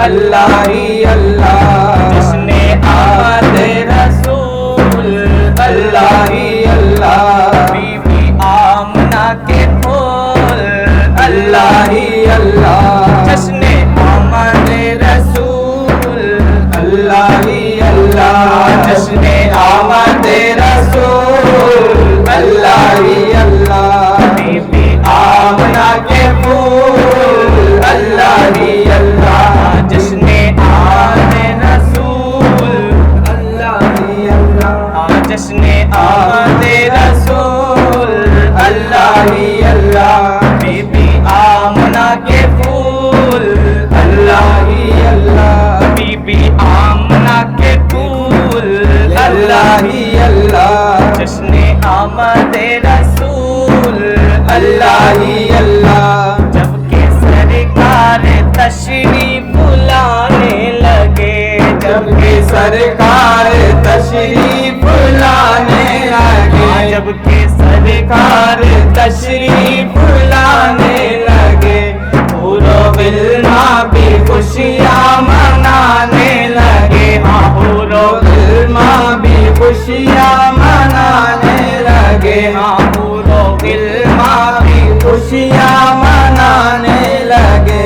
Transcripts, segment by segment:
اللہ ہی اللہ، جشن آمد رسول اللہ ہی اللہ، بی بی آمنہ کے پھول اللہ ہی اللہ، جشن آمد رسول اللہ ہی اللہ، جشن آمد رسول اللہ ہی اللہ، بی بی آمنہ کے پھول اللہ ہی اللہ، جشن آمد رسول اللہ ہی اللہ، جشن آمد رسول اللہ ہی اللہ، بی بی آمنہ کے پھول اللہ ہی اللہ، بی بی آمنہ کے پھول اللہ ہی اللہ، جشن آمد رسول اللہ ہی اللہ، جب کہ سرکار تشریف لانے لگے، جب کہ سرکار تشریف لانے لگے، جب کہ سرکار تشریف لانے لگے، حور و غلمان بھی خوشیاں منانے لگے، حور و غلمان بھی خوشیاں منانے لگے، حور و غلمان بھی خوشیاں منانے لگے،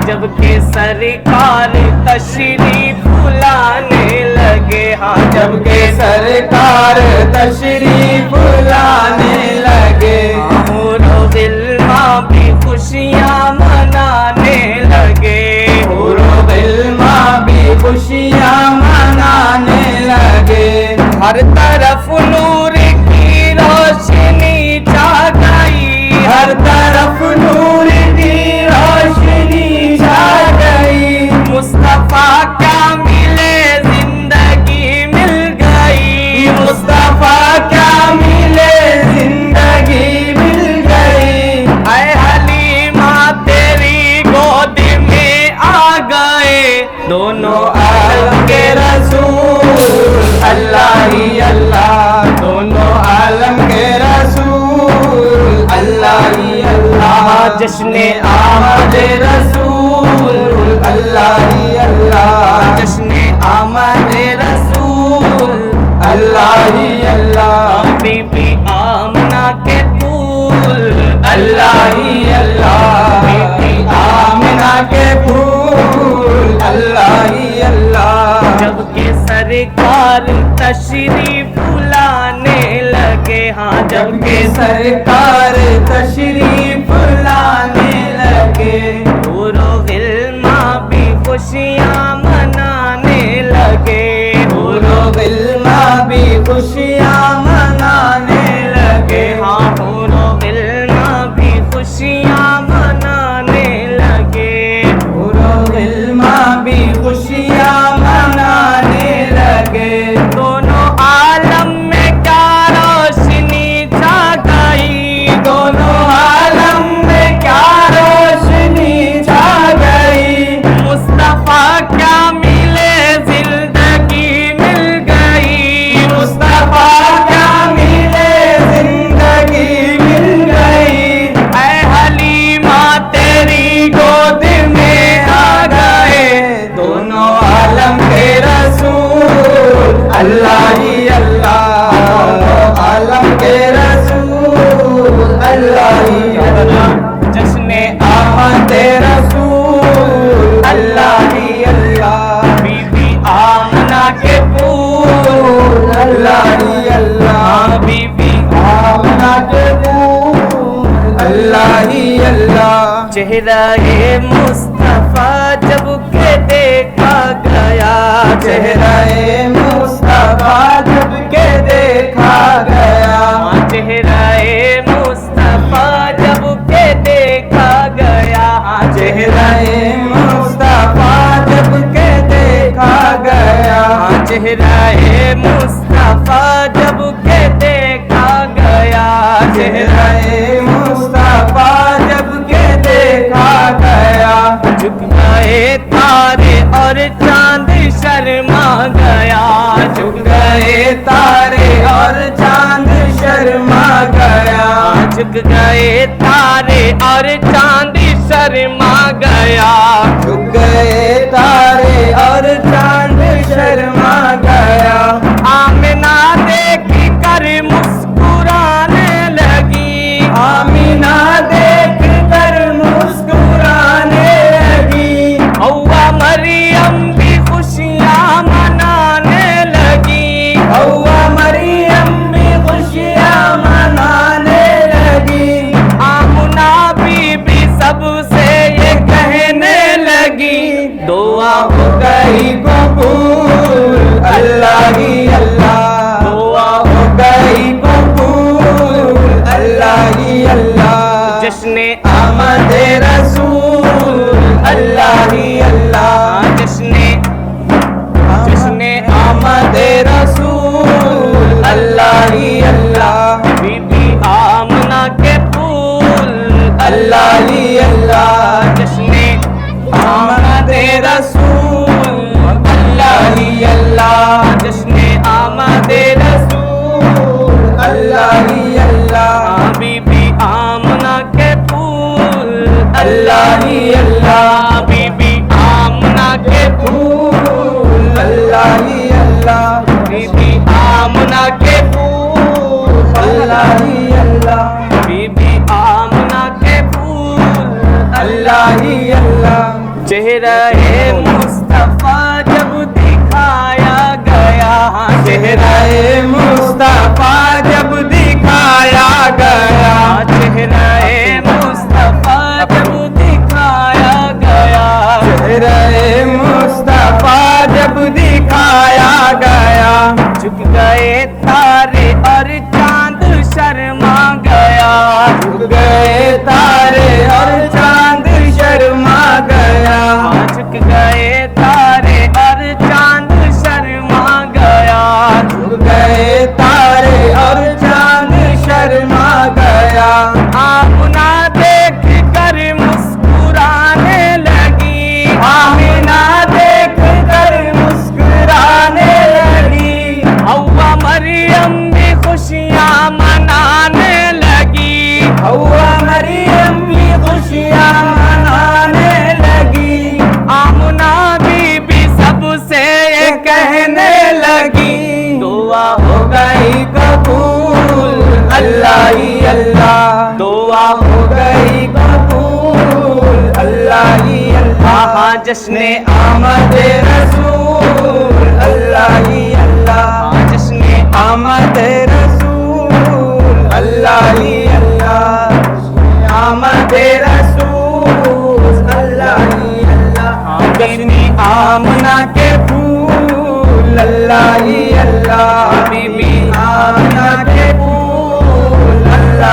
جب کہ سرکار تشریف لانے لگے، جب کہ سرکار تشریف لانے لگے، حور و غلمان بھی خوشیاں منانے لگے، حور و غلمان بھی خوشیاں منانے لگے، ہر طرف نور کی روشنی چھا گئی، ہر طرف نور کی روشنی چھا گئی، مصطفیٰ کیا ملے زندگی مل گئی، مصطفیٰ کیا ملے زندگی مل گئی، اے حلیمہ تیری گود میں آ گئے دونوں عالم کے رسول اللہ ہی اللہ، دونوں عالم کے رسول اللہ ہی اللہ، جشن آمد رسول اللہ ہی اللہ، جشن آمد رسول اللہ ہی اللہ، بی بی آمنہ کے پھول اللہ ہی اللہ، بی بی آمنہ کے پھول اللہ ہی اللہ، جب کہ سرکار تشریف لانے لگے، جب کہ سرکار تشریف لانے لگے، حور و غلمان بھی خوشیاں منانے لگے، حور و غلمان بھی خوشیاں منانے لگے، حور و غلمان بھی خوشیاں منانے لگے، حور و غلمان بھی خوشیاں منانے لگے، دونوں عالم میں کیا روشنی چھا گئی، دونوں عالم میں کیا روشنی چھا گئی، مصطفیٰ کیا ملے زندگی مل گئی، مصطفیٰ کیا ملے زندگی مل گئی، اے حلیمہ تیری گود میں آ گئے دونوں عالم کے رسول اللہ ہی اللہ، عالم کے رسول اللہ ہی اللہ، جشن آمد رسول اللہ ہی اللہ، بی بی آمنہ کے پھول اللہ ہی اللہ، بی بی آمنہ کے پھول اللہ ہی اللہ، چہرہ مصطفیٰ جب کہ دیکھا گیا، چہرہ مصطفیٰ جب کہ دیکھا گیا، چہرہ مصطفیٰ جب کہ دیکھا گیا، چہرہ مصطفیٰ جب کہ دیکھا گیا، چہرہ مصطفیٰ جب کہ دیکھا گیا، چہرہ مصطفیٰ جب کہ دیکھا گیا، جھک گئے تارے اور چاند شرما گیا، جھک گئے تارے اور چاند شرما گیا، جھک گئے تارے اور چاند شرما گیا جھک گئے تارے اور چاند شرما گیا آمنہ دیکھ کر مسکرانے لگی آمینہ دیکھ کر مسکرانے لگی حوا مریم بھی خوشیاں منانے لگی حوا مریم بھی خوشیاں منانے لگی آمنہ بی بی سب سے یہ کہنے لگی دعا ہو گئی قبول اللہ ہی اللہ دعا ہو گئی قبول اللہ ہی اللہ جشن آمد رسول اللہ ہی اللہ جشن آمد رسول اللہ ہی اللہ بی بی آمنہ کے پھول اللہ ہی اللہ جشن آمد رسول اللہ ہی اللہ جشن آمد رسول اللہ ہی اللہ بی بی آمنہ کے پھول اللہ ہی اللہ بی بی آمنہ کے پھول اللہ ہی اللہ بی بی آمنہ کے پھول اللہ ہی اللہ بی بی آمنہ کے پھول اللہ ہی اللہ چہرہ مصطفیٰ جب دکھایا گیا چہرہ مصطفیٰ جب دکھایا گیا چہرہ مصطفیٰ جب دکھایا گیا چہرہ مصطفیٰ جب دکھایا گیا جھک گئے تارے اور چاند شرما گیا جھک گئے تارے اور چاند شرما گیا جھک گئے تارے اور چاند شرما گیا جھک گئے تارے اور چاند شرما گیا آمنہ دیکھ کر مسکرانے لگی آمینہ دیکھ کر مسکرانے لگی حوا مریم بھی خوشیاں منانے لگی حوا مریم بھی خوشیاں منانے لگی آمنہ بی بی سب سے یہ کہنے لگی دعا ہو گئی قبول اللہ ہی اللہ دعا ہو گئی قبول اللہ ہی اللہ جشن آمد رسول اللہ ہی اللہ جشن آمد رسول اللہ ہی اللہ آمد رسول اللہ ہی اللہ جشن آمنہ کے پھول اللہ ہی اللہ